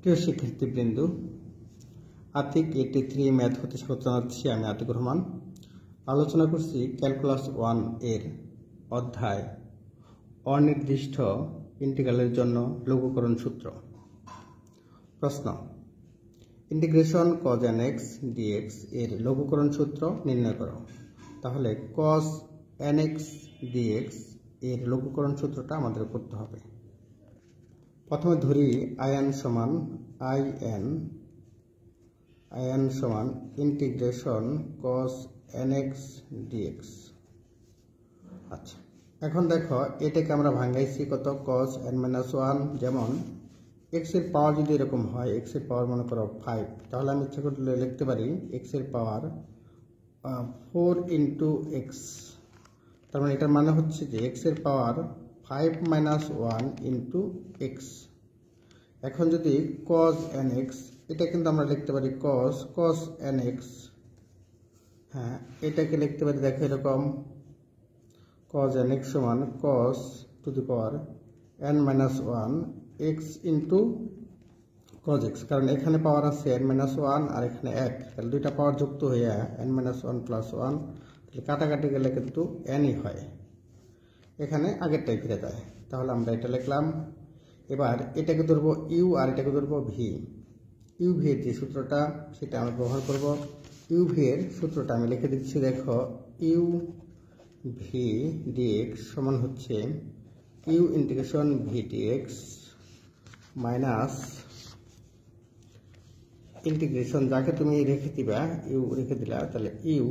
প্রিয় শিক্ষার্থীবৃন্দ, আতিক 83 ম্যাথ হতে স্বাগত জানাচ্ছি। আমি আতিকুর রহমান। আলোচনা করছি ক্যালকুলাস 1 এর অধ্যায় অনির্দিষ্ট ইন্টিগ্রালের জন্য লঘুকরণ সূত্র। প্রশ্ন: ইন্টিগ্রেশন cos nx dx এর লঘুকরণ সূত্র নির্ণয় করো। তাহলে cos nx dx এর লঘুকরণ সূত্রটা আমাদের করতে হবে। প্রথমে ধরি in সমান ইন্টিগ্রেশন cos nx dx। আচ্ছা, এখন দেখো এটাকে আমরা ভাঙাইছি কত, cos n-1। যেমন x এর পাওয়ার যদি এরকম হয়, x এর পাওয়ার মনে করো 5, তাহলে আমি ইচ্ছা করলে লিখতে পারি x এর পাওয়ার 4 into x। তার মানে এটার মানে হচ্ছে যে x এর পাওয়ার 5 - 1 into x। এখন যদি cos nx, এটা কিন্তু আমরা লিখতে পারি cos nx। হ্যাঁ, এটাকে লিখতে পারি দেখো এরকম, cos nx সমান cos to the power n-1 x into cos x। কারণ এখানে পাওয়ার আছে n-1 আর এখানে 1, তাহলে দুইটা পাওয়ার যুক্ত হয়ে n-1 plus 1, তাহলে কাটাকাটি গেলে কিন্তু nই হয়, এখানে আগেরটাই ফিরে যায়। তাহলে আমরা এটা লিখলাম। এবার এটাকে ধরবো u আর এটাকে ধরবো v। uv এর যে সূত্রটা সেটা আমরা ব্যবহার করব। uv এর সূত্রটা আমি লিখে দিচ্ছি, দেখো uv dx সমান হচ্ছে u integration v dx minus integration, যাকে তুমি রেখে দিবা u রেখে দিলা, তাহলে u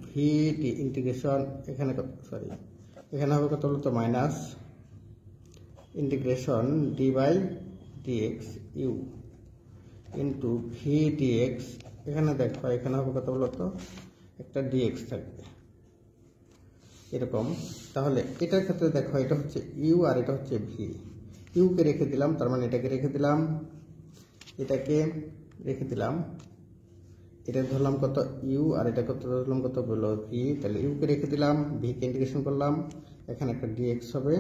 v d ইন্টিগ্রেশন এখানে সরি এখানে হবে কত বলতো, minus integration d by dx u into v dx। এখানে দেখো এখানে হবে কত বলতো, একটা dx থাকবে এরকম। তাহলে এটার ক্ষেত্রে দেখো এটা হচ্ছে u আর এটা হচ্ছে v। u কে রেখে দিলাম, তার মানে এটাকে রেখে দিলাম, এটাকে রেখে দিলাম, এটা ধরলাম কত u আর এটা কত ধরলাম কত বলো v। তাহলে u কে রেখে দিলাম, v কে ইন্টিগ্রেশন করলাম, এখানে একটা dx হবে,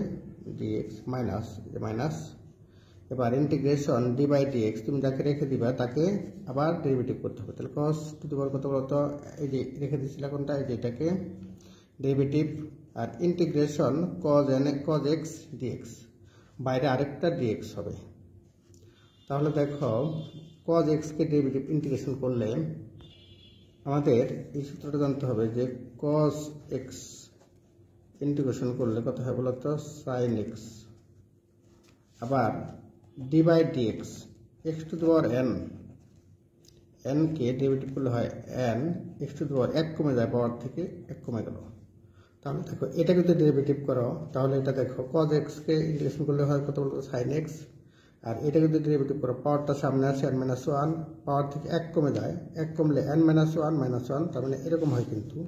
dx মাইনাস মাইনাস। এবার ইন্টিগ্রেশন d বাই dx, তুমি যাকে রেখে দিবা তাকে আবার ডেরিভেটিভ করতে হবে। তাহলে cos টু দি পাওয়ার কত বলতো, এই যে রেখে দিয়েছিলাম কোনটা, এই যে এটাকে ডেরিভেটিভ, আর ইন্টিগ্রেশন cos x dx, বাইরে আরেকটা dx হবে। তাহলে দেখো cos x কে ডেরিভেটিভ ইন্টিগ্রেশন করলে আমাদের এই সূত্রটা জানতে হবে যে cos x ইন্টিগ্রেশন করলে কত হয় বলতো, sin x। আবার d by dx, x to the power n কে ডেরিভেটিভ করলে হয় n, x to the power 1 কমে যায়, পাওয়ার থেকে 1 কমে গেল। তাহলে দেখো এটা যদি ডেরিভেটিভ করো, তাহলে এটা দেখো cos x কে ইন্টিগ্রেশন করলে হয় কত বলতো, sin x। আর এটা যদি ডেরিভেটিভ করো, পাওয়ারটা সামনে আসে n-1, পাওয়ার থেকে 1 কমে যায়, 1 কমলে n-1 -1, তার মানে এরকম হয় কিন্তু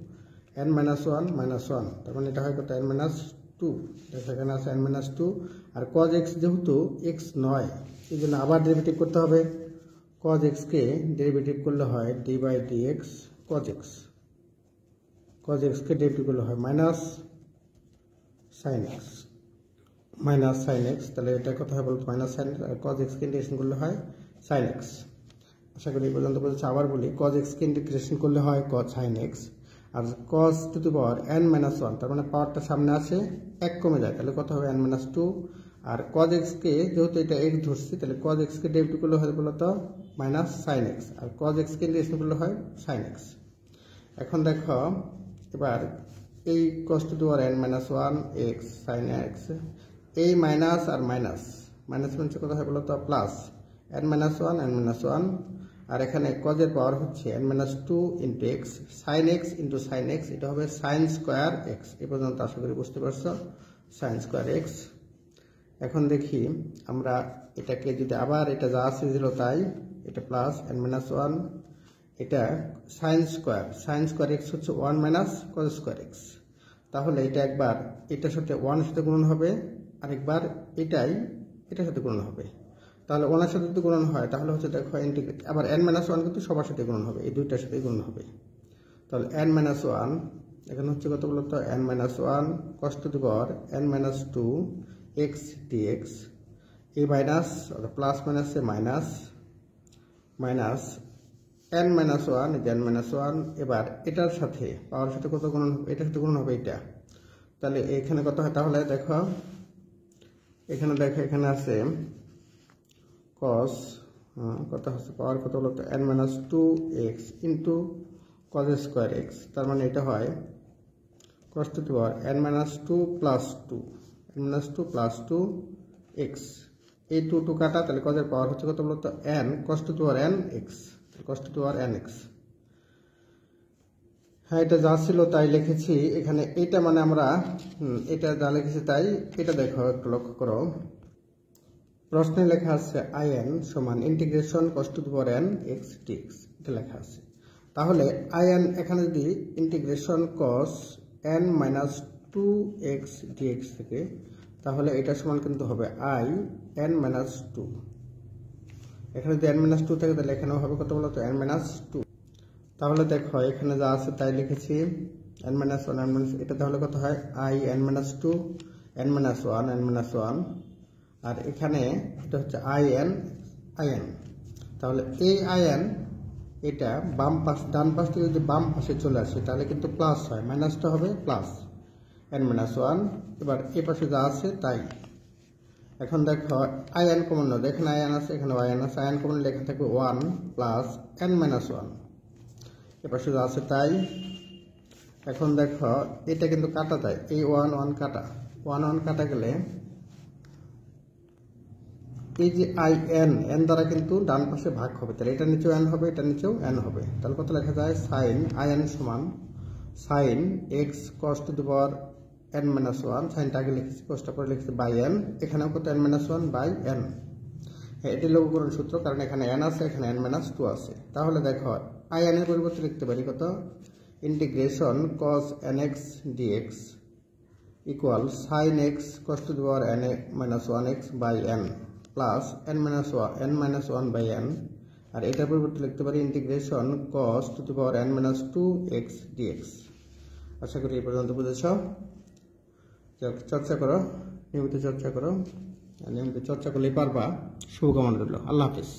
n-1 -1, তার মানে এটা হয় কত, n-2। দেখো এখানে আছে n-2, আর cos x যেহেতু x নয়, এই জন্য আবার ডেরিভেটিভ করতে হবে। cos x কে ডেরিভেটিভ করলে হয় d by dx cos x। cos x কে ডেরিভেটিভ করলে হয় minus sin x, minus sin x। তাহলে এটা কত হয় বলতো, মাইনাস sin x, আর cos x কে ইন্টিগ্রেশন করলে হয় sin x। আশা করি এই পর্যন্ত বলছি। আবার বলি, cos x কে ইন্টিগ্রেশন করলে হয় sin x, আর cos to the power n-1, তার মানে পাওয়ারটা সামনে আসে, 1 কমে যায়, তাহলে কত হবে n-2। আর cos x কে যেহেতু এটা x ধরছি, তাহলে cos x কে ডেরিভেটিভ করলে হয় বলতো মাইনাস sin x, আর cos x কে ইন্টিগ্রেশন করলে হয় sin x। এখন দেখো এবার এই cos to the power n-1 x sin x, এই মাইনাস আর মাইনাস, মাইনাস মানে কত হয় বলতো, প্লাস n-1 আর এখানে cos এর পাওয়ার হচ্ছে n-2 into x, sin x into sin x, এটা হবে sin স্কোয়ার x। এ পর্যন্ত আশা করি বুঝতে পারছো, sin স্কোয়ার x। এখন দেখি আমরা এটাকে যদি আবার এটা যা আছে ছিল তাই, এটা প্লাস n-1, এটা sin স্কোয়ার x হচ্ছে 1 মাইনাস cos স্কোয়ার x। তাহলে এটা একবার এটার সাথে 1 এর সাথে গুণন হবে, আরেকবার এটার সাথে গুণন হবে। তাহলে 1 এর সাথে যদি গুণন হয়, তাহলে হচ্ছে দেখো ইন্টিগ্রেট, আবার n-1 কিন্তু সবার সাথে গুণন হবে, এই দুইটার সাথে গুণন হবে। তাহলে n-1 এখানে হচ্ছে কত বলতো, n-1 cos to the power n-2 x dx, এই মাইনাস প্লাস মাইনাসে minus minus n minus one, n minus one. এবার এটার সাথে পাওয়ার সাথে কত গুণন হবে? এটার সাথে গুণন হবে এটা। তাহলে এখানে কত হয়? তাহলে দেখো এখানে আছে cos, কত হচ্ছে পাওয়ার কত বলতো n minus 2x into cos square x। তার মানে এটা হয় cos to the power n minus 2 plus 2, n minus 2 plus 2x। এই 2 কাটা, তাহলে cos এর পাওয়ার হচ্ছে কত বলতো n cos to the power n x, cos to the power n x। হ্যাঁ, এটা যা ছিল তাই লিখেছি এখানে। এটা মানে আমরা এটা যা লিখেছি তাই। এটা দেখো, একটু লক্ষ্য করো, প্রশ্নে লেখা আছে in সমান integration cos to the power n x dx, এটা লেখা আছে। তাহলে in এখানে যদি integration cos n minus 2x dx থেকে, তাহলে এটা সমান কিন্তু হবে i n মাইনাস 2। এখানে যদি n মাইনাস 2 থাকে তাহলে এখানেও হবে কত বলতো n মাইনাস 2। তাহলে দেখো এখানে যা আছে তাই লিখেছি, n মাইনাস 1 n মাইনাস, এটা তাহলে কত হয় i n minus 2 n minus 1 n minus 1। আর এখানে এটা হচ্ছে in। তাহলে এই in এটা বাম পাশ, ডান পাশ থেকে যদি বাম পাশে চলে আসে তাহলে কিন্তু প্লাস হয়, মাইনাসটা হবে প্লাস n মাইনাস 1। এবার এই পাশে যা আছে তাই। এখন দেখো in কমন না, এখানে in আছে, এখানে in আছে, in কমন লেখা থাকবে 1 প্লাস n মাইনাস 1। এ পাশে যা আছে তাই। এখন দেখো এটা কিন্তু কাটা যায়, এই 1 1 কাটা, 1 1 কাটা গেলে এই যে n দ্বারা কিন্তু ডান পাশে ভাগ হবে, তাহলে এটা নিচেও n হবে, এটা নিচেও n হবে। তাহলে কত লেখা যায় sin in সমান sin x cos to the power n minus 1। সাইনটা আগে লিখেছি, cosটা পরে লিখেছি বাই n, এখানেও কত n মাইনাস 1 বাই n। হ্যাঁ, এটি লঘুকরণ সূত্র, কারণ এখানে n আছে, এখানে n মাইনাস 2 আছে। তাহলে দেখো in এর পরিবর্তে লিখতে পারি কত, integration cos nx dx equal sin x cos to the power n minus 1x by n plus n minus 1 by n। আর এটার পরিবর্তে লিখতে পারি integration cos to the power n minus 2x dx। আশা করি এই পর্যন্ত বুঝেছ। চর্চা করো, নিয়মিত চর্চা করো, নিয়মিত চর্চা করলেই পারবা। শুভকামনা রইল। আল্লাহ হাফিজ।